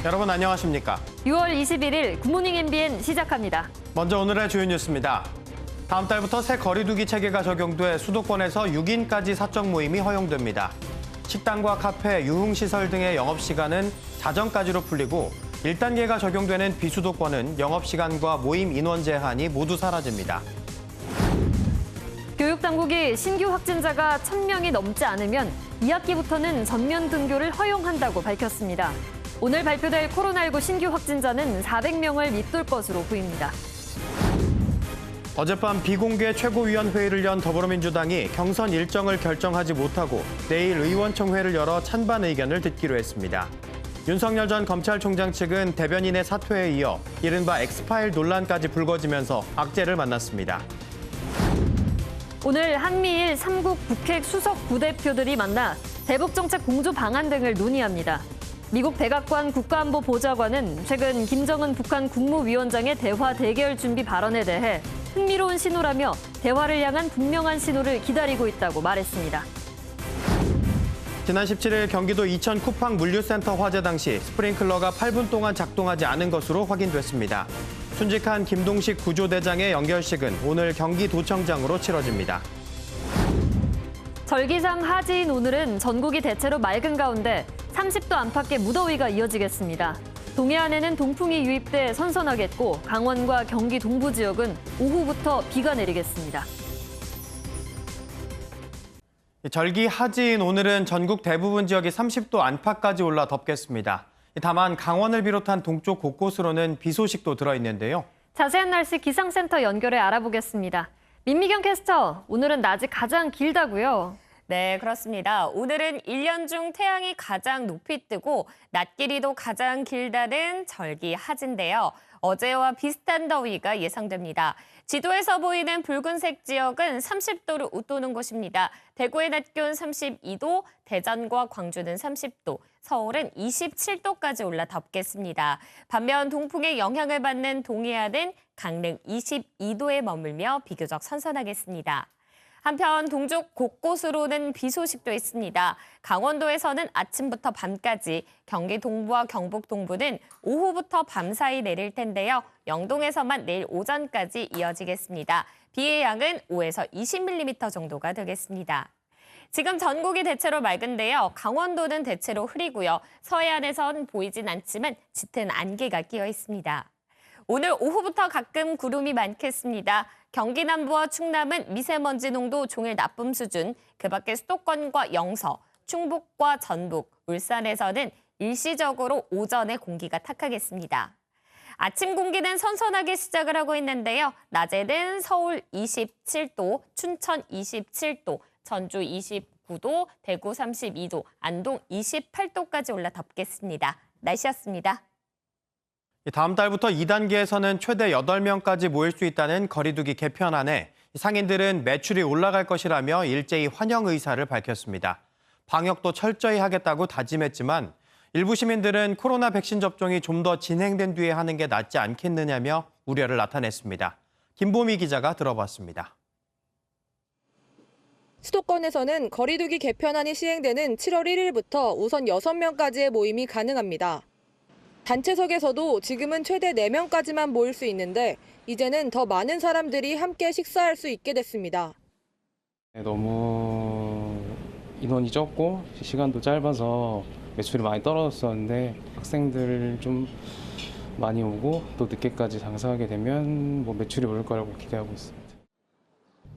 여러분 안녕하십니까? 6월 21일 굿모닝 MBN 시작합니다. 먼저 오늘의 주요 뉴스입니다. 다음 달부터 새 거리두기 체계가 적용돼 수도권에서 6인까지 사적 모임이 허용됩니다. 식당과 카페, 유흥시설 등의 영업시간은 자정까지로 풀리고 1단계가 적용되는 비수도권은 영업시간과 모임 인원 제한이 모두 사라집니다. 교육당국이 신규 확진자가 1,000명이 넘지 않으면 2학기부터는 전면 등교를 허용한다고 밝혔습니다. 오늘 발표될 코로나19 신규 확진자는 400명을 밑돌 것으로 보입니다. 어젯밤 비공개 최고위원회의를 연 더불어민주당이 경선 일정을 결정하지 못하고 내일 의원총회를 열어 찬반 의견을 듣기로 했습니다. 윤석열 전 검찰총장 측은 대변인의 사퇴에 이어 이른바 엑스파일 논란까지 불거지면서 악재를 만났습니다. 오늘 한미일 3국 북핵 수석 부대표들이 만나 대북정책 공조 방안 등을 논의합니다. 미국 백악관 국가안보보좌관은 최근 김정은 북한 국무위원장의 대화 대결 준비 발언에 대해 흥미로운 신호라며 대화를 향한 분명한 신호를 기다리고 있다고 말했습니다. 지난 17일 경기도 이천 쿠팡 물류센터 화재 당시 스프링클러가 8분 동안 작동하지 않은 것으로 확인됐습니다. 순직한 김동식 구조대장의 연결식은 오늘 경기도청장으로 치러집니다. 절기상 하지인 오늘은 전국이 대체로 맑은 가운데 30도 안팎의 무더위가 이어지겠습니다. 동해안에는 동풍이 유입돼 선선하겠고 강원과 경기 동부 지역은 오후부터 비가 내리겠습니다. 절기 하지인 오늘은 전국 대부분 지역이 30도 안팎까지 올라 덥겠습니다. 다만 강원을 비롯한 동쪽 곳곳으로는 비 소식도 들어있는데요. 자세한 날씨 기상센터 연결해 알아보겠습니다. 민미경 캐스터, 오늘은 낮이 가장 길다고요? 네, 그렇습니다. 오늘은 1년 중 태양이 가장 높이 뜨고 낮 길이도 가장 길다는 절기 하지인데요. 어제와 비슷한 더위가 예상됩니다. 지도에서 보이는 붉은색 지역은 30도를 웃도는 곳입니다. 대구의 낮 기온 32도, 대전과 광주는 30도, 서울은 27도까지 올라 덥겠습니다. 반면 동풍의 영향을 받는 동해안은 강릉 22도에 머물며 비교적 선선하겠습니다. 한편 동쪽 곳곳으로는 비 소식도 있습니다. 강원도에서는 아침부터 밤까지, 경기 동부와 경북 동부는 오후부터 밤 사이 내릴 텐데요. 영동에서만 내일 오전까지 이어지겠습니다. 비의 양은 5에서 20mm 정도가 되겠습니다. 지금 전국이 대체로 맑은데요. 강원도는 대체로 흐리고요. 서해안에선 보이진 않지만 짙은 안개가 끼어 있습니다. 오늘 오후부터 가끔 구름이 많겠습니다. 경기 남부와 충남은 미세먼지 농도 종일 나쁨 수준, 그 밖에 수도권과 영서, 충북과 전북, 울산에서는 일시적으로 오전에 공기가 탁하겠습니다. 아침 공기는 선선하게 시작을 하고 있는데요. 낮에는 서울 27도, 춘천 27도, 전주 29도, 대구 32도, 안동 28도까지 올라 덥겠습니다. 날씨였습니다. 다음 달부터 2단계에서는 최대 8명까지 모일 수 있다는 거리두기 개편안에 상인들은 매출이 올라갈 것이라며 일제히 환영 의사를 밝혔습니다. 방역도 철저히 하겠다고 다짐했지만 일부 시민들은 코로나 백신 접종이 좀 더 진행된 뒤에 하는 게 낫지 않겠느냐며 우려를 나타냈습니다. 김보미 기자가 들어봤습니다. 수도권에서는 거리두기 개편안이 시행되는 7월 1일부터 우선 6명까지의 모임이 가능합니다. 단체석에서도 지금은 최대 4명까지만 모일 수 있는데 이제는 더 많은 사람들이 함께 식사할 수 있게 됐습니다. 너무 인원이 적고 시간도 짧아서 매출이 많이 떨어졌었는데 학생들 좀 많이 오고 또 늦게까지 장사하게 되면 매출이 오를 거라고 기대하고 있습니다.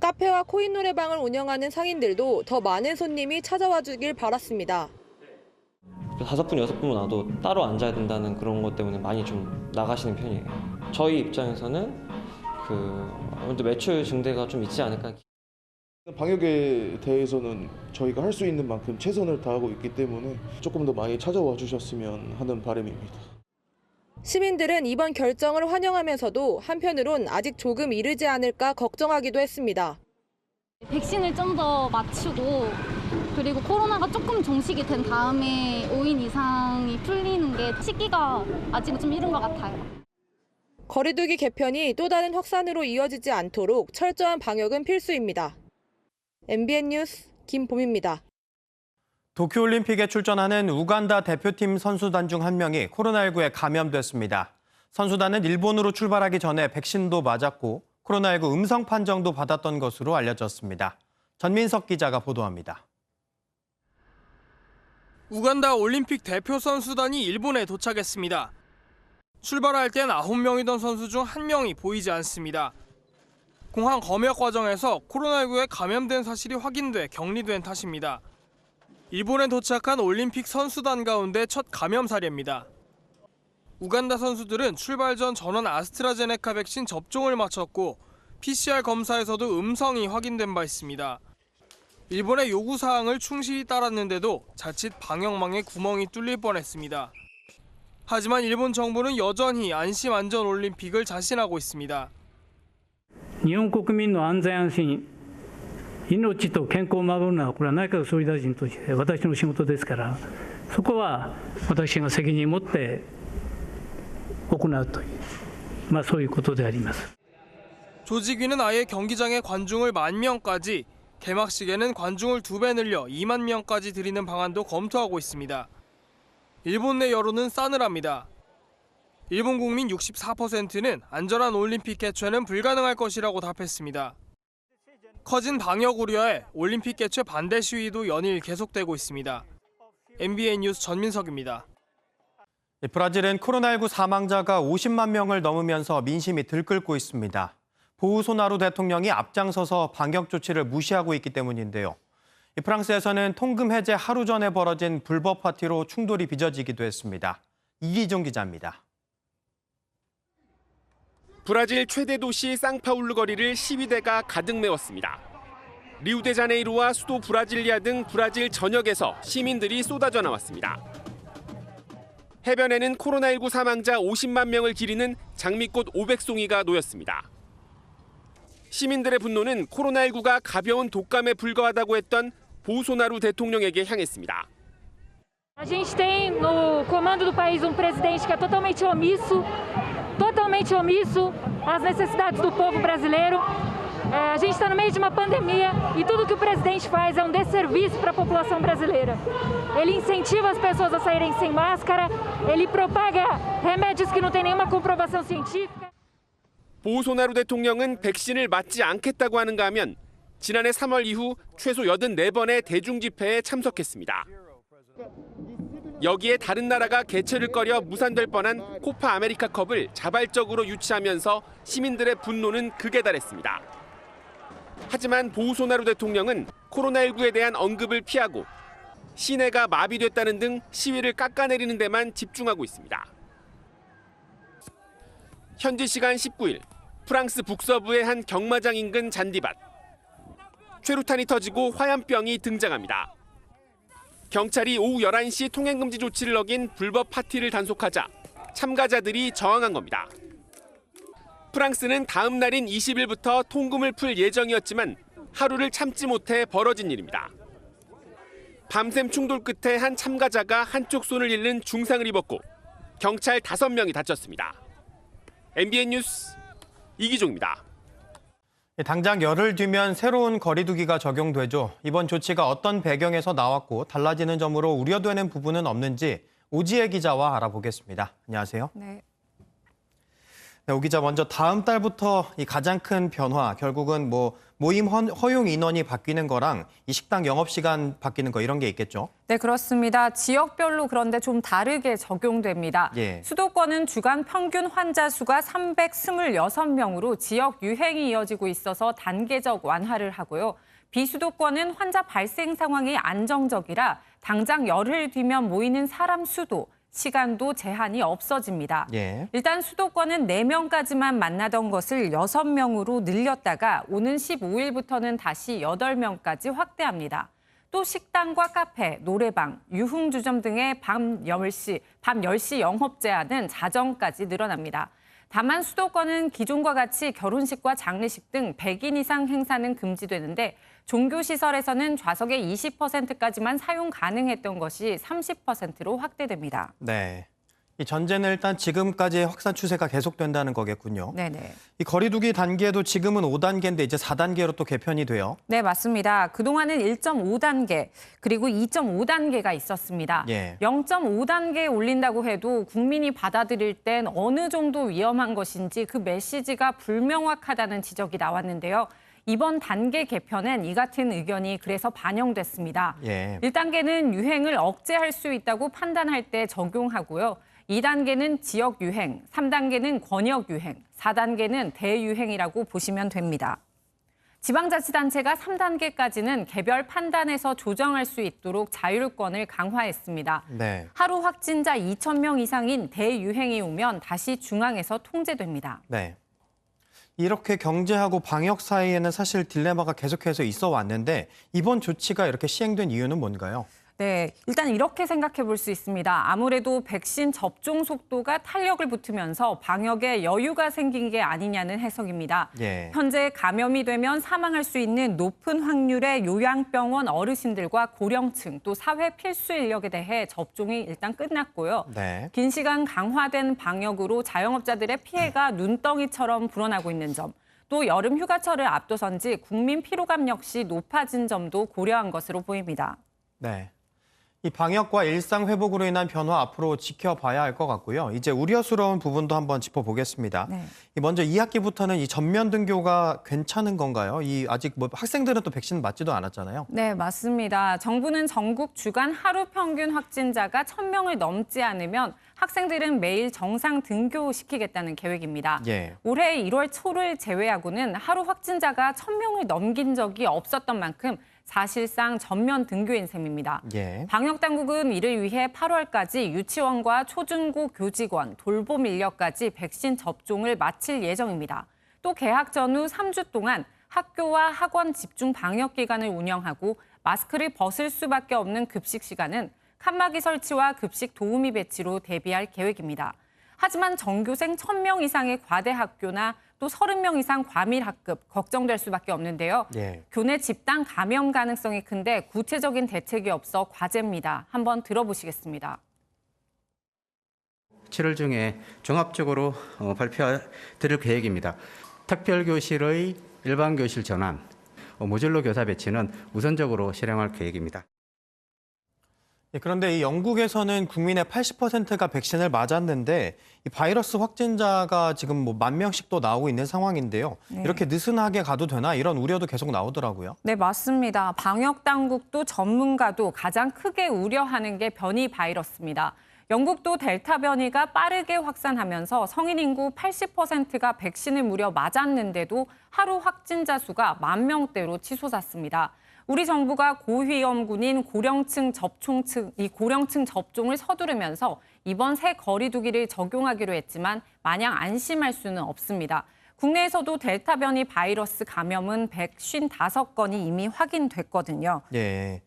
카페와 코인 노래방을 운영하는 상인들도 더 많은 손님이 찾아와 주길 바랐습니다. 5분, 6분 와도 따로 앉아야 된다는 그런 것 때문에 많이 좀 나가시는 편이에요. 저희 입장에서는 아무래도 매출 증대가 좀 있지 않을까. 방역에 대해서는 저희가 할 수 있는 만큼 최선을 다하고 있기 때문에 조금 더 많이 찾아와 주셨으면 하는 바람입니다. 시민들은 이번 결정을 환영하면서도 한편으론 아직 조금 이르지 않을까 걱정하기도 했습니다. 백신을 좀 더 맞추고 그리고 코로나가 조금 종식이 된 다음에 5인 이상이 풀리는 게 시기가 아직은 좀 이른 것 같아요. 거리두기 개편이 또 다른 확산으로 이어지지 않도록 철저한 방역은 필수입니다. MBN 뉴스 김봄입니다. 도쿄올림픽에 출전하는 우간다 대표팀 선수단 중 한 명이 코로나19에 감염됐습니다. 선수단은 일본으로 출발하기 전에 백신도 맞았고 코로나19 음성 판정도 받았던 것으로 알려졌습니다. 전민석 기자가 보도합니다. 우간다 올림픽 대표 선수단이 일본에 도착했습니다. 출발할 땐 9명이던 선수 중 1명이 보이지 않습니다. 공항 검역 과정에서 코로나19에 감염된 사실이 확인돼 격리된 탓입니다. 일본에 도착한 올림픽 선수단 가운데 첫 감염 사례입니다. 우간다 선수들은 출발 전 전원 아스트라제네카 백신 접종을 마쳤고 PCR 검사에서도 음성이 확인된 바 있습니다. 일본의 요구 사항을 충실히 따랐는데도 자칫 방역망에 구멍이 뚫릴 뻔했습니다. 하지만 일본 정부는 여전히 안심 안전 올림픽을 자신하고 있습니다. 日本国民の安全安心、命と健康を守るのはこれは内閣総理大臣として私の仕事ですから、そこは私が責任を持って行うという、そういうことであります。 조직위는 아예 경기장에 관중을 10,000명까지, 개막식에는 관중을 2배 늘려 2만 명까지 들이는 방안도 검토하고 있습니다. 일본 내 여론은 싸늘합니다. 일본 국민 64%는 안전한 올림픽 개최는 불가능할 것이라고 답했습니다. 커진 방역 우려에 올림픽 개최 반대 시위도 연일 계속되고 있습니다. MBN 뉴스 전민석입니다. 브라질은 코로나19 사망자가 50만 명을 넘으면서 민심이 들끓고 있습니다. 보우소나루 대통령이 앞장서서 방역 조치를 무시하고 있기 때문인데요. 프랑스에서는 통금 해제 하루 전에 벌어진 불법 파티로 충돌이 빚어지기도 했습니다. 이기종 기자입니다. 브라질 최대 도시 상파울루 거리를 시위대가 가득 메웠습니다. 리우데자네이루와 수도 브라질리아 등 브라질 전역에서 시민들이 쏟아져 나왔습니다. 해변에는 코로나19 사망자 50만 명을 기리는 장미꽃 500송이가 놓였습니다. 시민들의 분노는 코로나19가 가벼운 독감에 불과하다고 했던 보우소나루 대통령에게 향했습니다. A gente tem no comando do país presidente que é totalmente omisso às necessidades do povo brasileiro. A gente está no meio de uma pandemia e tudo que o presidente faz é desserviço para a população brasileira. Ele incentiva as pessoas a saírem sem máscara, ele propaga remédios que não têm nenhuma comprovação científica. 보우소나루 대통령은 백신을 맞지 않겠다고 하는가 하면 지난해 3월 이후 최소 84번의 대중집회에 참석했습니다. 여기에 다른 나라가 개최를 꺼려 무산될 뻔한 코파 아메리카컵을 자발적으로 유치하면서 시민들의 분노는 극에 달했습니다. 하지만 보우소나루 대통령은 코로나19에 대한 언급을 피하고 시내가 마비됐다는 등 시위를 깎아내리는 데만 집중하고 있습니다. 현지 시간 19일 프랑스 북서부의 한 경마장 인근 잔디밭. 최루탄이 터지고 화염병이 등장합니다. 경찰이 오후 11시 통행금지 조치를 어긴 불법 파티를 단속하자 참가자들이 저항한 겁니다. 프랑스는 다음 날인 20일부터 통금을 풀 예정이었지만 하루를 참지 못해 벌어진 일입니다. 밤샘 충돌 끝에 한 참가자가 한쪽 손을 잃는 중상을 입었고 경찰 5명이 다쳤습니다. MBN 뉴스 이기종입니다. 당장 열흘 뒤면 새로운 거리두기가 적용되죠. 이번 조치가 어떤 배경에서 나왔고 달라지는 점으로 우려되는 부분은 없는지 오지혜 기자와 알아보겠습니다. 안녕하세요. 네. 오 기자, 먼저 다음 달부터 이 가장 큰 변화, 결국은 모임 허용 인원이 바뀌는 거랑 이 식당 영업시간 바뀌는 거 이런 게 있겠죠? 네, 그렇습니다. 지역별로 그런데 좀 다르게 적용됩니다. 예. 수도권은 주간 평균 환자 수가 326명으로 지역 유행이 이어지고 있어서 단계적 완화를 하고요. 비수도권은 환자 발생 상황이 안정적이라 당장 열흘 뒤면 모이는 사람 수도, 시간도 제한이 없어집니다. 예. 일단 수도권은 4명까지만 만나던 것을 6명으로 늘렸다가 오는 15일부터는 다시 8명까지 확대합니다. 또 식당과 카페, 노래방, 유흥주점 등의 밤 10시 영업 제한은 자정까지 늘어납니다. 다만 수도권은 기존과 같이 결혼식과 장례식 등 100인 이상 행사는 금지되는데 종교시설에서는 좌석의 20%까지만 사용 가능했던 것이 30%로 확대됩니다. 네. 이 전제는 일단 지금까지의 확산 추세가 계속된다는 거겠군요. 네네. 이 거리두기 단계도 지금은 5단계인데 이제 4단계로 또 개편이 돼요. 네, 맞습니다. 그동안은 1.5단계 그리고 2.5단계가 있었습니다. 예. 0.5단계에 올린다고 해도 국민이 받아들일 땐 어느 정도 위험한 것인지 그 메시지가 불명확하다는 지적이 나왔는데요. 이번 단계 개편엔 이 같은 의견이 그래서 반영됐습니다. 예. 1단계는 유행을 억제할 수 있다고 판단할 때 적용하고요. 2단계는 지역 유행, 3단계는 권역 유행, 4단계는 대유행이라고 보시면 됩니다. 지방자치단체가 3단계까지는 개별 판단에서 조정할 수 있도록 자율권을 강화했습니다. 네. 하루 확진자 2,000명 이상인 대유행이 오면 다시 중앙에서 통제됩니다. 네. 이렇게 경제하고 방역 사이에는 사실 딜레마가 계속해서 있어 왔는데 이번 조치가 이렇게 시행된 이유는 뭔가요? 네, 일단 이렇게 생각해 볼 수 있습니다. 아무래도 백신 접종 속도가 탄력을 붙으면서 방역에 여유가 생긴 게 아니냐는 해석입니다. 예. 현재 감염이 되면 사망할 수 있는 높은 확률의 요양병원 어르신들과 고령층 또 사회 필수 인력에 대해 접종이 일단 끝났고요. 네. 긴 시간 강화된 방역으로 자영업자들의 피해가 눈덩이처럼 불어나고 있는 점, 또 여름 휴가철을 앞둬선지 국민 피로감 역시 높아진 점도 고려한 것으로 보입니다. 네. 이 방역과 일상 회복으로 인한 변화 앞으로 지켜봐야 할 것 같고요. 이제 우려스러운 부분도 한번 짚어보겠습니다. 네. 먼저 2학기부터는 이 전면 등교가 괜찮은 건가요? 이 아직 뭐 학생들은 또 백신 맞지도 않았잖아요. 네, 맞습니다. 정부는 전국 주간 하루 평균 확진자가 1,000명을 넘지 않으면 학생들은 매일 정상 등교시키겠다는 계획입니다. 예. 올해 1월 초를 제외하고는 하루 확진자가 1,000명을 넘긴 적이 없었던 만큼 사실상 전면 등교인 셈입니다. 예. 방역당국은 이를 위해 8월까지 유치원과 초중고 교직원, 돌봄 인력까지 백신 접종을 마칠 예정입니다. 또 개학 전후 3주 동안 학교와 학원 집중 방역 기간을 운영하고 마스크를 벗을 수밖에 없는 급식 시간은 칸막이 설치와 급식 도우미 배치로 대비할 계획입니다. 하지만 전교생 1,000명 이상의 과대 학교나 또 30명 이상 과밀 학급 걱정될 수밖에 없는데요. 예. 교내 집단 감염 가능성이 큰데 구체적인 대책이 없어 과제입니다. 한번 들어보시겠습니다. 7월 중에 종합적으로 발표드릴 계획입니다. 특별교실의 일반교실 전환, 모듈러 교사 배치는 우선적으로 실행할 계획입니다. 그런데 이 영국에서는 국민의 80%가 백신을 맞았는데 이 바이러스 확진자가 지금 뭐 10,000명씩 또 나오고 있는 상황인데요. 네. 이렇게 느슨하게 가도 되나 이런 우려도 계속 나오더라고요. 네, 맞습니다. 방역당국도 전문가도 가장 크게 우려하는 게 변이 바이러스입니다. 영국도 델타 변이가 빠르게 확산하면서 성인 인구 80%가 백신을 무려 맞았는데도 하루 확진자 수가 10,000명대로 치솟았습니다. 우리 정부가 고위험군인 고령층 접종을 서두르면서 이번 새 거리두기를 적용하기로 했지만 마냥 안심할 수는 없습니다. 국내에서도 델타 변이 바이러스 감염은 155건이 이미 확인됐거든요. 예.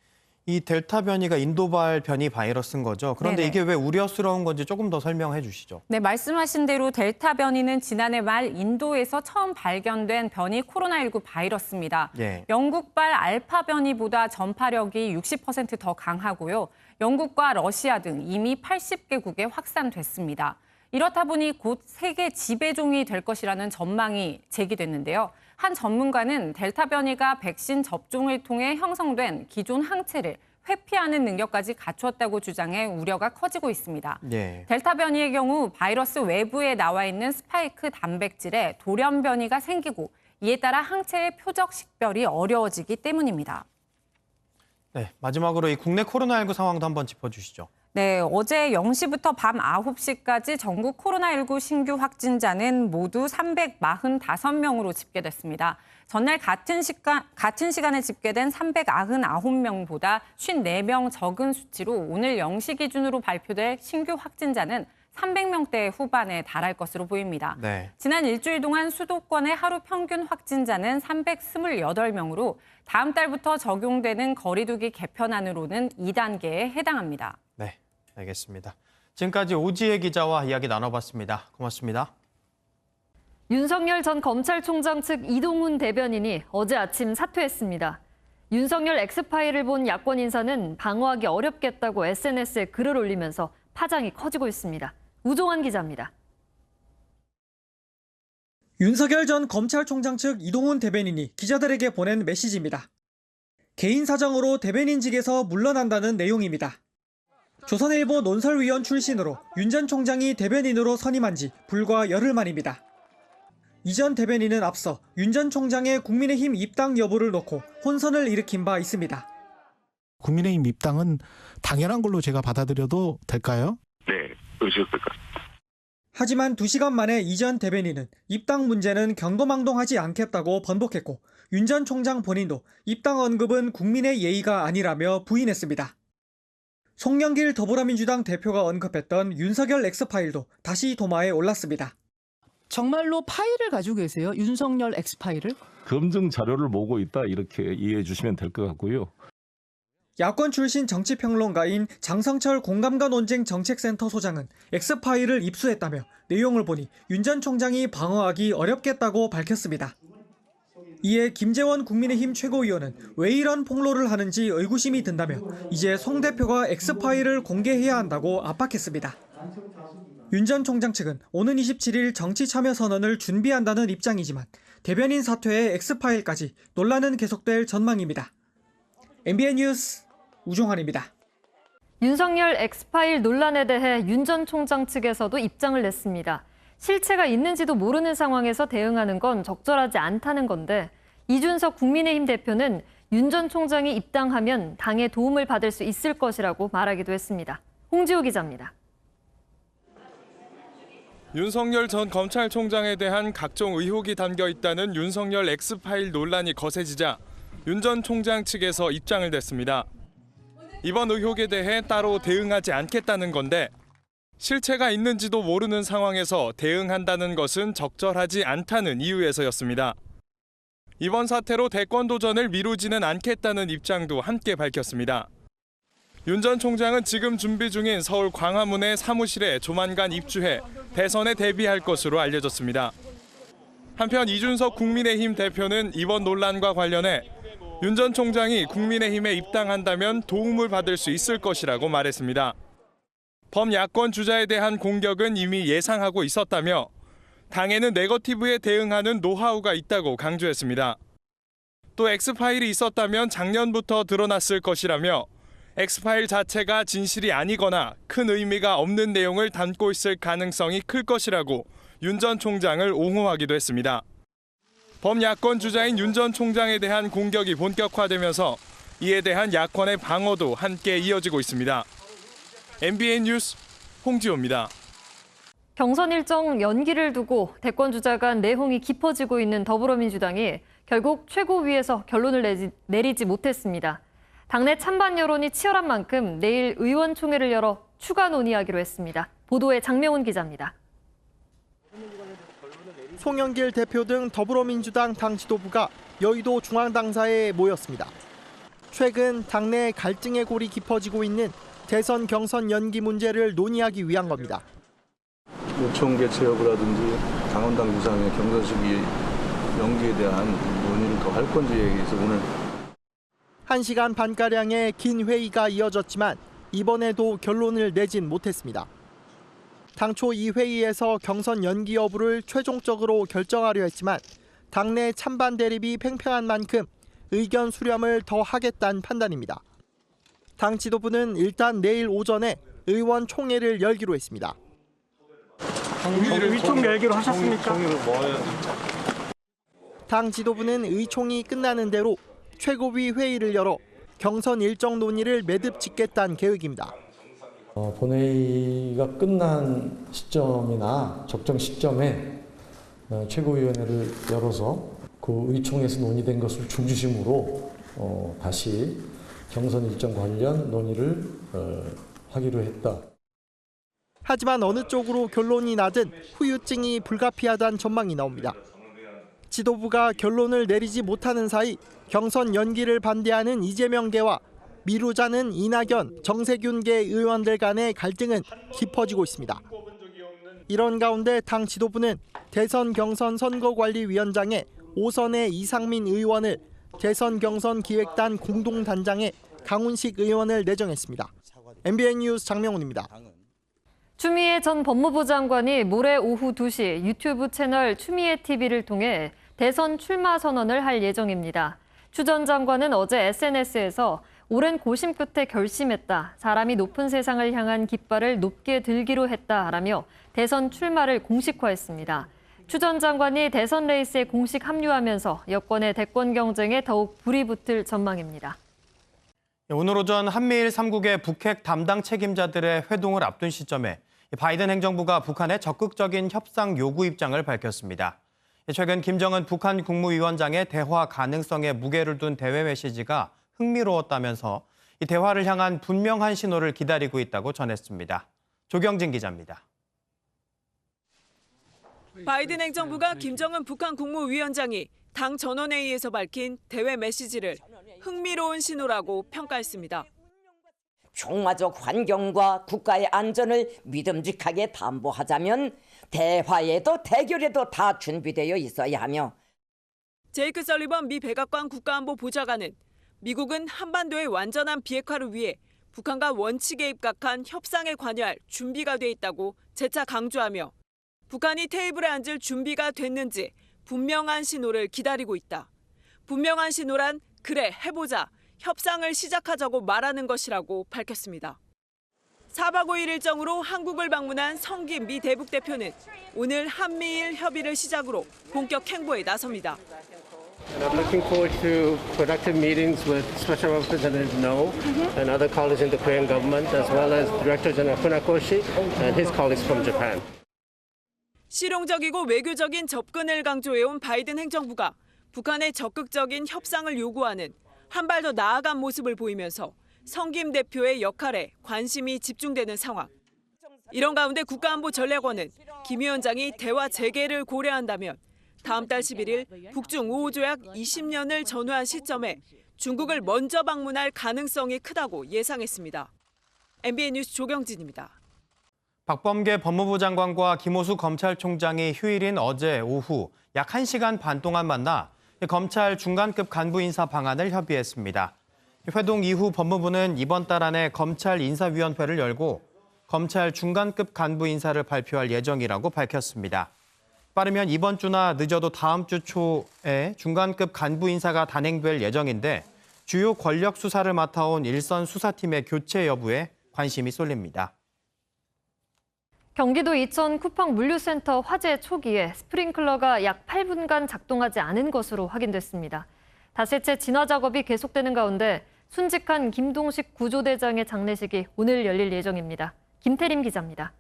이 델타 변이가 인도발 변이 바이러스인 거죠. 그런데 네네. 이게 왜 우려스러운 건지 조금 더 설명해 주시죠. 네, 말씀하신 대로 델타 변이는 지난해 말 인도에서 처음 발견된 변이 코로나19 바이러스입니다. 예. 영국발 알파 변이보다 전파력이 60% 더 강하고요. 영국과 러시아 등 이미 80개국에 확산됐습니다. 이렇다 보니 곧 세계 지배종이 될 것이라는 전망이 제기됐는데요. 한 전문가는 델타 변이가 백신 접종을 통해 형성된 기존 항체를 회피하는 능력까지 갖췄다고 주장해 우려가 커지고 있습니다. 예. 델타 변이의 경우 바이러스 외부에 나와 있는 스파이크 단백질에 돌연 변이가 생기고 이에 따라 항체의 표적 식별이 어려워지기 때문입니다. 네, 마지막으로 이 국내 코로나19 상황도 한번 짚어주시죠. 네, 어제 0시부터 밤 9시까지 전국 코로나19 신규 확진자는 모두 345명으로 집계됐습니다. 전날 같은 시간에 집계된 399명보다 54명 적은 수치로 오늘 0시 기준으로 발표될 신규 확진자는 300명대 후반에 달할 것으로 보입니다. 네. 지난 일주일 동안 수도권의 하루 평균 확진자는 328명으로 다음 달부터 적용되는 거리두기 개편안으로는 2단계에 해당합니다. 네, 알겠습니다. 지금까지 오지혜 기자와 이야기 나눠봤습니다. 고맙습니다. 윤석열 전 검찰총장 측 이동훈 대변인이 어제 아침 사퇴했습니다. 윤석열 엑스파일을 본 야권 인사는 방어하기 어렵겠다고 SNS에 글을 올리면서 파장이 커지고 있습니다. 우종환 기자입니다. 윤석열 전 검찰총장 측 이동훈 대변인이 기자들에게 보낸 메시지입니다. 개인 사정으로 대변인직에서 물러난다는 내용입니다. 조선일보 논설위원 출신으로 윤 전 총장이 대변인으로 선임한 지 불과 열흘 만입니다. 이 전 대변인은 앞서 윤 전 총장의 국민의힘 입당 여부를 놓고 혼선을 일으킨 바 있습니다. 국민의힘 입당은 당연한 걸로 제가 받아들여도 될까요? 네, 그러셔도 될 것 같습니다. 하지만 2시간 만에 이 전 대변인은 입당 문제는 경거망동하지 않겠다고 번복했고 윤 전 총장 본인도 입당 언급은 국민의 예의가 아니라며 부인했습니다. 송영길 더불어민주당 대표가 언급했던 윤석열 X파일도 다시 도마에 올랐습니다. 정말로 파일을 가지고 계세요? 윤석열 X파일을? 검증 자료를 모으고 있다 이렇게 이해해 주시면 될 것 같고요. 야권 출신 정치평론가인 장성철 공감과 논쟁 정책센터 소장은 X파일을 입수했다며 내용을 보니 윤 전 총장이 방어하기 어렵겠다고 밝혔습니다. 이에 김재원 국민의힘 최고위원은 왜 이런 폭로를 하는지 의구심이 든다며 이제 송 대표가 X파일을 공개해야 한다고 압박했습니다. 윤 전 총장 측은 오는 27일 정치참여선언을 준비한다는 입장이지만 대변인 사퇴에 X파일까지 논란은 계속될 전망입니다. MBN 뉴스 우종환입니다. 윤석열 X파일 논란에 대해 윤 전 총장 측에서도 입장을 냈습니다. 실체가 있는지도 모르는 상황에서 대응하는 건 적절하지 않다는 건데 이준석 국민의힘 대표는 윤 전 총장이 입당하면 당의 도움을 받을 수 있을 것이라고 말하기도 했습니다. 홍지호 기자입니다. 윤석열 전 검찰총장에 대한 각종 의혹이 담겨 있다는 윤석열 X파일 논란이 거세지자 윤 전 총장 측에서 입장을 냈습니다. 이번 의혹에 대해 따로 대응하지 않겠다는 건데 실체가 있는지도 모르는 상황에서 대응한다는 것은 적절하지 않다는 이유에서였습니다. 이번 사태로 대권 도전을 미루지는 않겠다는 입장도 함께 밝혔습니다. 윤 전 총장은 지금 준비 중인 서울 광화문의 사무실에 조만간 입주해 대선에 대비할 것으로 알려졌습니다. 한편 이준석 국민의힘 대표는 이번 논란과 관련해 윤 전 총장이 국민의힘에 입당한다면 도움을 받을 수 있을 것이라고 말했습니다. 범야권 주자에 대한 공격은 이미 예상하고 있었다며 당에는 네거티브에 대응하는 노하우가 있다고 강조했습니다. 또 X파일이 있었다면 작년부터 드러났을 것이라며 X파일 자체가 진실이 아니거나 큰 의미가 없는 내용을 담고 있을 가능성이 클 것이라고 윤 전 총장을 옹호하기도 했습니다. 범야권 주자인 윤 전 총장에 대한 공격이 본격화되면서 이에 대한 야권의 방어도 함께 이어지고 있습니다. MBN 뉴스 홍지호입니다. 경선 일정 연기를 두고 대권 주자 간 내홍이 깊어지고 있는 더불어민주당이 결국 최고위에서 결론을 내리지 못했습니다. 당내 찬반 여론이 치열한 만큼 내일 의원총회를 열어 추가 논의하기로 했습니다. 보도에 장명훈 기자입니다. 송영길 대표 등 더불어민주당 당 지도부가 여의도 중앙당사에 모였습니다. 최근 당내 갈등의 골이 깊어지고 있는 대선 경선 연기 문제를 논의하기 위한 겁니다. 요청 개최 여부라든지 당원당 구상의 경선 시기 연기에 대한 논의를 더 할 건지에 대해서 오늘 1시간 반가량의 긴 회의가 이어졌지만 이번에도 결론을 내진 못했습니다. 당초 이 회의에서 경선 연기 여부를 최종적으로 결정하려 했지만 당내 찬반 대립이 팽팽한 만큼 의견 수렴을 더 하겠다는 판단입니다. 당 지도부는 일단 내일 오전에 의원총회를 열기로 했습니다. 의총 열기로 하셨습니까? 당 지도부는 의총이 끝나는 대로 최고위 회의를 열어 경선 일정 논의를 매듭 짓겠다는 계획입니다. 본회의가 끝난 시점이나 적정 시점에 최고위원회를 열어서 그 의총에서 논의된 것을 중심으로 다시 경선 일정 관련 논의를 하기로 했다. 하지만 어느 쪽으로 결론이 나든 후유증이 불가피하다는 전망이 나옵니다. 지도부가 결론을 내리지 못하는 사이 경선 연기를 반대하는 이재명계와 미루자는 이낙연, 정세균계 의원들 간의 갈등은 깊어지고 있습니다. 이런 가운데 당 지도부는 대선 경선 선거관리위원장에 오선의 이상민 의원을, 대선 경선 기획단 공동단장에 강훈식 의원을 내정했습니다. MBN 뉴스 장명훈입니다. 추미애 전 법무부 장관이 모레 오후 2시 유튜브 채널 추미애 TV를 통해 대선 출마 선언을 할 예정입니다. 추 전 장관은 어제 SNS에서 오랜 고심 끝에 결심했다. 사람이 높은 세상을 향한 깃발을 높게 들기로 했다라며 대선 출마를 공식화했습니다. 추 전 장관이 대선 레이스에 공식 합류하면서 여권의 대권 경쟁에 더욱 불이 붙을 전망입니다. 오늘 오전 한미일 3국의 북핵 담당 책임자들의 회동을 앞둔 시점에 바이든 행정부가 북한의 적극적인 협상 요구 입장을 밝혔습니다. 최근 김정은 북한 국무위원장의 대화 가능성에 무게를 둔 대외 메시지가 흥미로웠다면서 이 대화를 향한 분명한 신호를 기다리고 있다고 전했습니다. 조경진 기자입니다. 바이든 행정부가 김정은 북한 국무위원장이 당 전원회의에서 밝힌 대외 메시지를 흥미로운 신호라고 평가했습니다. 평화적 환경과 국가의 안전을 믿음직하게 담보하자면 대화에도 대결에도 다 준비되어 있어야 하며 제이크 설리번 미 백악관 국가안보 보좌관은 미국은 한반도의 완전한 비핵화를 위해 북한과 원칙에 입각한 협상에 관여할 준비가 돼 있다고 재차 강조하며 북한이 테이블에 앉을 준비가 됐는지 분명한 신호를 기다리고 있다. 분명한 신호란 그래 해보자, 협상을 시작하자고 말하는 것이라고 밝혔습니다. 4박 5일 일정으로 한국을 방문한 성김 미 대북 대표는 오늘 한미일 협의를 시작으로 본격 행보에 나섭니다. And I'm looking forward to productive meetings with Special Representative No and other colleagues in the Korean government, as well as Director General Funakoshi and his colleagues from Japan. 실용적이고 외교적인 접근을 강조해온 바이든 행정부가 북한의 적극적인 협상을 요구하는 한 발 더 나아간 모습을 보이면서 성김 대표의 역할에 관심이 집중되는 상황. 이런 가운데 국가안보전략원은 김 위원장이 대화 재개를 고려한다면 다음 달 11일 북중 우호조약 20년을 전후한 시점에 중국을 먼저 방문할 가능성이 크다고 예상했습니다. MBN 뉴스 조경진입니다. 박범계 법무부 장관과 김호수 검찰총장이 휴일인 어제 오후 약 1시간 반 동안 만나 검찰 중간급 간부 인사 방안을 협의했습니다. 회동 이후 법무부는 이번 달 안에 검찰 인사위원회를 열고 검찰 중간급 간부 인사를 발표할 예정이라고 밝혔습니다. 빠르면 이번 주나 늦어도 다음 주 초에 중간급 간부 인사가 단행될 예정인데 주요 권력 수사를 맡아온 일선 수사팀의 교체 여부에 관심이 쏠립니다. 경기도 이천 쿠팡 물류센터 화재 초기에 스프링클러가 약 8분간 작동하지 않은 것으로 확인됐습니다. 닷새째 진화 작업이 계속되는 가운데 순직한 김동식 구조대장의 장례식이 오늘 열릴 예정입니다. 김태림 기자입니다.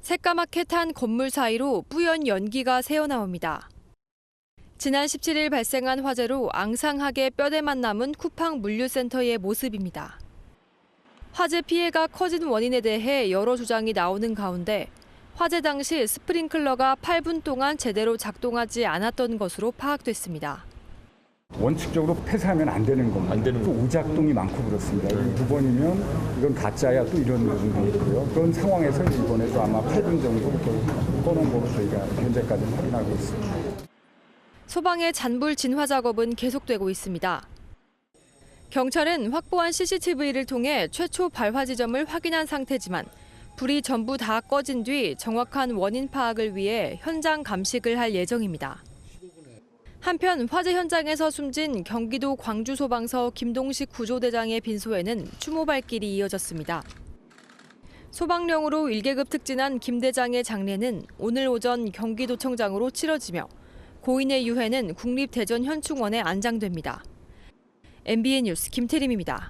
새까맣게 탄 건물 사이로 뿌연 연기가 새어나옵니다. 지난 17일 발생한 화재로 앙상하게 뼈대만 남은 쿠팡 물류센터의 모습입니다. 화재 피해가 커진 원인에 대해 여러 주장이 나오는 가운데 화재 당시 스프링클러가 8분 동안 제대로 작동하지 않았던 것으로 파악됐습니다. 원칙적으로 폐쇄하면 안 되는 겁니다. 또 오작동이 많고 그렇습니다. 2번이면 이건 가짜야 또 이런 부분도 있고요. 그런 상황에서 이번에도 아마 8분 정도 꺼놓은 거로 저희가 현재까지는 확인하고 있습니다. 소방의 잔불 진화 작업은 계속되고 있습니다. 경찰은 확보한 CCTV를 통해 최초 발화 지점을 확인한 상태지만 불이 전부 다 꺼진 뒤 정확한 원인 파악을 위해 현장 감식을 할 예정입니다. 한편 화재 현장에서 숨진 경기도 광주소방서 김동식 구조대장의 빈소에는 추모 발길이 이어졌습니다. 소방령으로 1계급 특진한 김 대장의 장례는 오늘 오전 경기도청장으로 치러지며 고인의 유해는 국립대전현충원에 안장됩니다. MBN 뉴스 김태림입니다.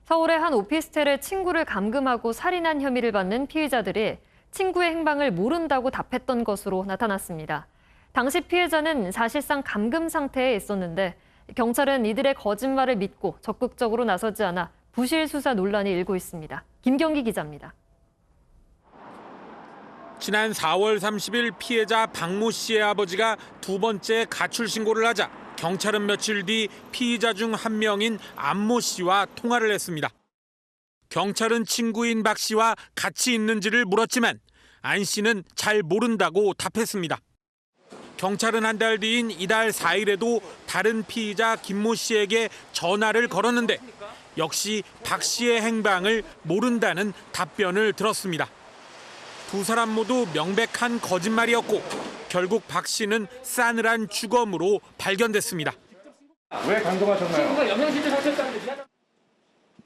서울의 한 오피스텔에 친구를 감금하고 살인한 혐의를 받는 피의자들이 친구의 행방을 모른다고 답했던 것으로 나타났습니다. 당시 피해자는 사실상 감금 상태에 있었는데 경찰은 이들의 거짓말을 믿고 적극적으로 나서지 않아 부실 수사 논란이 일고 있습니다. 김경기 기자입니다. 지난 4월 30일 피해자 박모 씨의 아버지가 두 번째 가출 신고를 하자 경찰은 며칠 뒤 피의자 중 한 명인 안모 씨와 통화를 했습니다. 경찰은 친구인 박 씨와 같이 있는지를 물었지만 안 씨는 잘 모른다고 답했습니다. 경찰은 한 달 뒤인 이달 4일에도 다른 피의자 김모 씨에게 전화를 걸었는데 역시 박 씨의 행방을 모른다는 답변을 들었습니다. 두 사람 모두 명백한 거짓말이었고 결국 박 씨는 싸늘한 주검으로 발견됐습니다. 왜 강도하셨나요?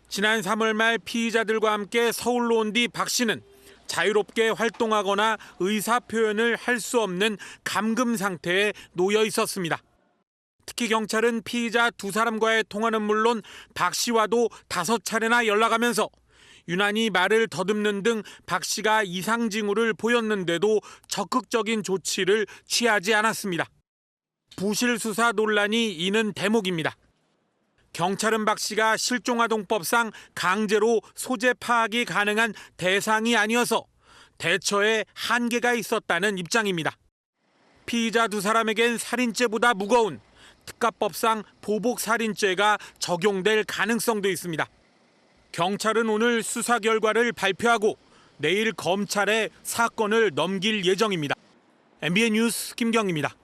지난 3월 말 피의자들과 함께 서울로 온 뒤 박 씨는 자유롭게 활동하거나 의사 표현을 할 수 없는 감금 상태에 놓여 있었습니다. 특히 경찰은 피의자 두 사람과의 통화는 물론 박 씨와도 5차례나 연락하면서 유난히 말을 더듬는 등 박 씨가 이상 징후를 보였는데도 적극적인 조치를 취하지 않았습니다. 부실 수사 논란이 이는 대목입니다. 경찰은 박 씨가 실종아동법상 강제로 소재 파악이 가능한 대상이 아니어서 대처에 한계가 있었다는 입장입니다. 피의자 두 사람에겐 살인죄보다 무거운 특가법상 보복살인죄가 적용될 가능성도 있습니다. 경찰은 오늘 수사 결과를 발표하고 내일 검찰에 사건을 넘길 예정입니다. MBN 뉴스 김경입니다.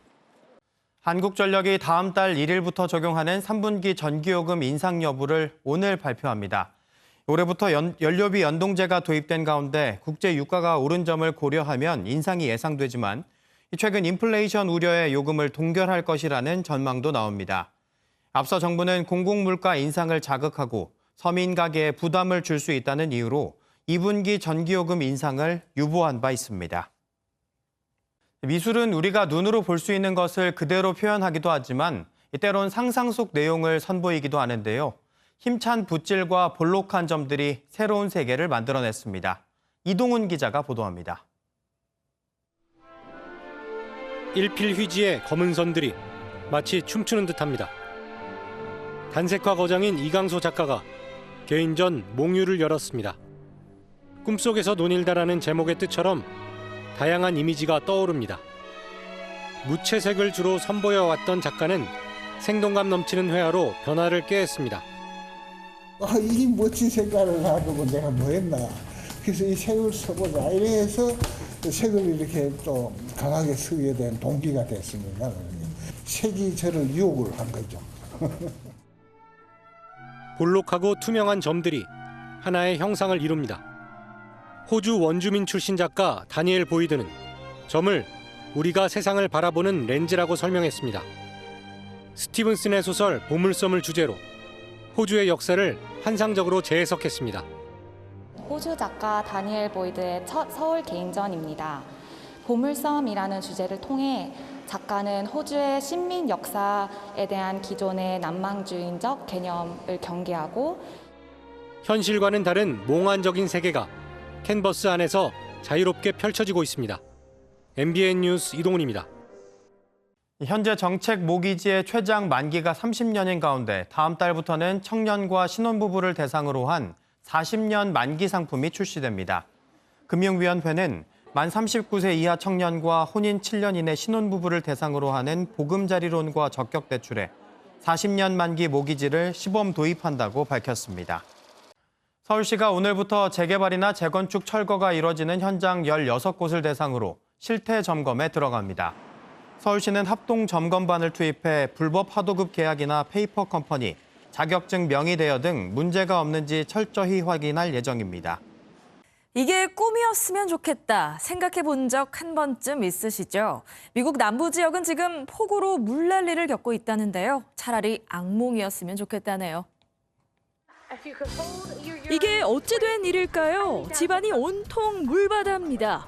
한국전력이 다음 달 1일부터 적용하는 3분기 전기요금 인상 여부를 오늘 발표합니다. 올해부터 연료비 연동제가 도입된 가운데 국제 유가가 오른 점을 고려하면 인상이 예상되지만 최근 인플레이션 우려에 요금을 동결할 것이라는 전망도 나옵니다. 앞서 정부는 공공물가 인상을 자극하고 서민 가게에 부담을 줄 수 있다는 이유로 2분기 전기요금 인상을 유보한 바 있습니다. 미술은 우리가 눈으로 볼 수 있는 것을 그대로 표현하기도 하지만 때론 상상 속 내용을 선보이기도 하는데요. 힘찬 붓질과 볼록한 점들이 새로운 세계를 만들어냈습니다. 이동훈 기자가 보도합니다. 일필휘지의 검은 선들이 마치 춤추는 듯합니다. 단색화 거장인 이강소 작가가 개인전 몽유를 열었습니다. 꿈속에서 논일다라는 제목의 뜻처럼 다양한 이미지가 떠오릅니다. 무채색을 주로 선보여왔던 작가는 생동감 넘치는 회화로 변화를 꾀했습니다. 이 멋진 색깔을 놔두고 내가 뭐 했나. 그래서 이 색을 써보자. 이래서 색을 이렇게 또 강하게 쓰게 된 동기가 됐습니다. 색이 저를 유혹을 한 거죠. 볼록하고 투명한 점들이 하나의 형상을 이룹니다. 호주 원주민 출신 작가 다니엘 보이드는 점을 우리가 세상을 바라보는 렌즈라고 설명했습니다. 스티븐슨의 소설 보물섬을 주제로 호주의 역사를 환상적으로 재해석했습니다. 호주 작가 다니엘 보이드의 첫 서울 개인전입니다. 보물섬이라는 주제를 통해 작가는 호주의 신민 역사에 대한 기존의 난망주의적 개념을 경계하고 현실과는 다른 몽환적인 세계가 캔버스 안에서 자유롭게 펼쳐지고 있습니다. MBN 뉴스 이동훈입니다. 현재 정책 모기지의 최장 만기가 30년인 가운데 다음 달부터는 청년과 신혼부부를 대상으로 한 40년 만기 상품이 출시됩니다. 금융위원회는 만 39세 이하 청년과 혼인 7년 이내 신혼부부를 대상으로 하는 보금자리론과 적격대출에 40년 만기 모기지를 시범 도입한다고 밝혔습니다. 서울시가 오늘부터 재개발이나 재건축 철거가 이뤄지는 현장 16곳을 대상으로 실태 점검에 들어갑니다. 서울시는 합동 점검반을 투입해 불법 하도급 계약이나 페이퍼 컴퍼니, 자격증 명의 대여 등 문제가 없는지 철저히 확인할 예정입니다. 이게 꿈이었으면 좋겠다 생각해 본 적 한 번쯤 있으시죠? 미국 남부 지역은 지금 폭우로 물난리를 겪고 있다는데요. 차라리 악몽이었으면 좋겠다네요. 이게 어찌 된 일일까요? 집안이 온통 물바다입니다.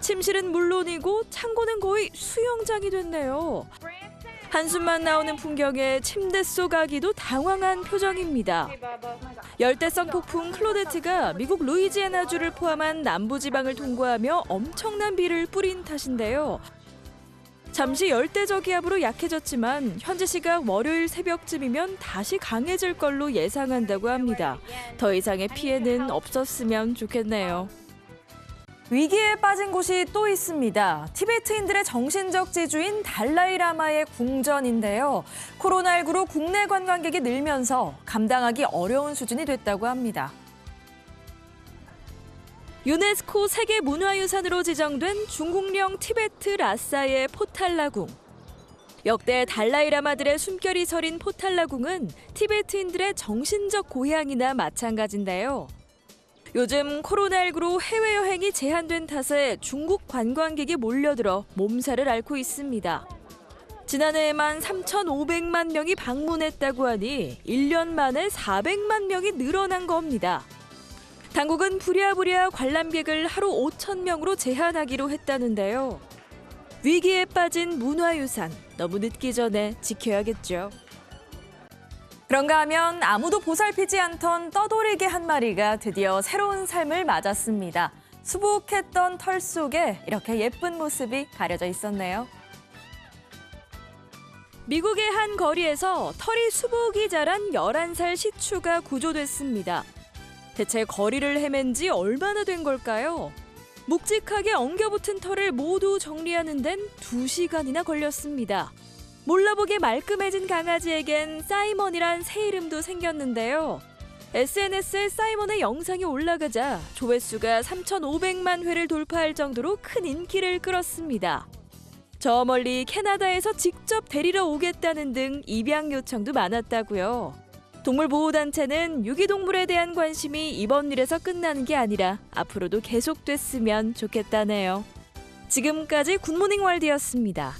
침실은 물론이고 창고는 거의 수영장이 됐네요. 한숨만 나오는 풍경에 침대 속 아기도 당황한 표정입니다. 열대성 폭풍 클로데트가 미국 루이지애나주를 포함한 남부지방을 통과하며 엄청난 비를 뿌린 탓인데요. 잠시 열대저기압으로 약해졌지만 현지 시각 월요일 새벽쯤이면 다시 강해질 걸로 예상한다고 합니다. 더 이상의 피해는 없었으면 좋겠네요. 위기에 빠진 곳이 또 있습니다. 티베트인들의 정신적 지주인 달라이라마의 궁전인데요. 코로나19로 국내 관광객이 늘면서 감당하기 어려운 수준이 됐다고 합니다. 유네스코 세계문화유산으로 지정된 중국령 티베트 라사의 포탈라궁. 역대 달라이라마들의 숨결이 서린 포탈라궁은 티베트인들의 정신적 고향이나 마찬가지인데요. 요즘 코로나19로 해외여행이 제한된 탓에 중국 관광객이 몰려들어 몸살을 앓고 있습니다. 지난해에만 3,500만 명이 방문했다고 하니 1년 만에 400만 명이 늘어난 겁니다. 당국은 부랴부랴 관람객을 하루 5,000명으로 제한하기로 했다는데요. 위기에 빠진 문화유산, 너무 늦기 전에 지켜야겠죠. 그런가 하면 아무도 보살피지 않던 떠돌이개 한 마리가 드디어 새로운 삶을 맞았습니다. 수북했던 털 속에 이렇게 예쁜 모습이 가려져 있었네요. 미국의 한 거리에서 털이 수북이 자란 11살 시추가 구조됐습니다. 대체 거리를 헤맨 지 얼마나 된 걸까요? 묵직하게 엉겨붙은 털을 모두 정리하는 데는 2시간이나 걸렸습니다. 몰라보게 말끔해진 강아지에겐 사이먼이란 새 이름도 생겼는데요. SNS에 사이먼의 영상이 올라가자 조회수가 3,500만 회를 돌파할 정도로 큰 인기를 끌었습니다. 저 멀리 캐나다에서 직접 데리러 오겠다는 등 입양 요청도 많았다고요. 동물보호단체는 유기동물에 대한 관심이 이번 일에서 끝나는 게 아니라 앞으로도 계속됐으면 좋겠다네요. 지금까지 굿모닝 월드였습니다.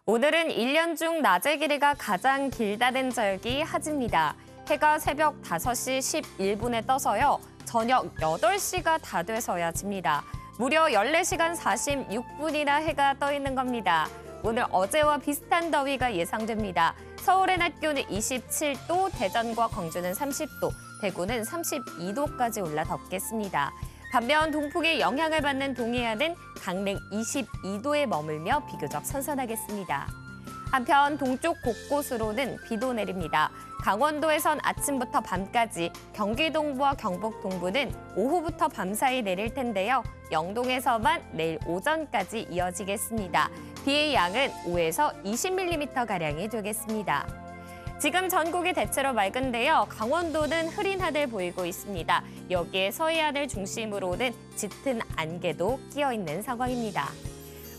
오늘은 1년 중 낮의 길이가 가장 길다는 절기 하지입니다. 해가 새벽 5시 11분에 떠서요. 저녁 8시가 다 돼서야 집니다. 무려 14시간 46분이나 해가 떠 있는 겁니다. 오늘 어제와 비슷한 더위가 예상됩니다. 서울의 낮 기온은 27도, 대전과 광주는 30도, 대구는 32도까지 올라 덥겠습니다. 반면 동풍의 영향을 받는 동해안은 강릉 22도에 머물며 비교적 선선하겠습니다. 한편 동쪽 곳곳으로는 비도 내립니다. 강원도에선 아침부터 밤까지, 경기 동부와 경북 동부는 오후부터 밤사이 내릴 텐데요. 영동에서만 내일 오전까지 이어지겠습니다. 비의 양은 5에서 20mm가량이 되겠습니다. 지금 전국이 대체로 맑은데요. 강원도는 흐린 하늘 보이고 있습니다. 여기에 서해안을 중심으로는 짙은 안개도 끼어있는 상황입니다.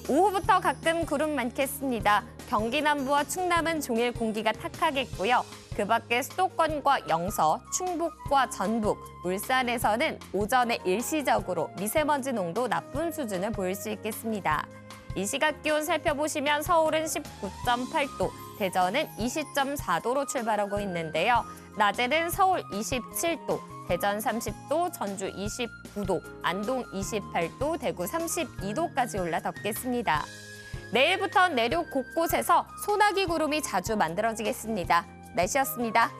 오후부터 가끔 구름 많겠습니다. 경기 남부와 충남은 종일 공기가 탁하겠고요. 그 밖에 수도권과 영서, 충북과 전북, 울산에서는 오전에 일시적으로 미세먼지 농도 나쁜 수준을 보일 수 있겠습니다. 이 시각 기온 살펴보시면 서울은 19.8도, 대전은 20.4도로 출발하고 있는데요. 낮에는 서울 27도, 대전 30도, 전주 29도, 안동 28도, 대구 32도까지 올라 덥겠습니다. 내일부터 내륙 곳곳에서 소나기 구름이 자주 만들어지겠습니다. 날씨였습니다.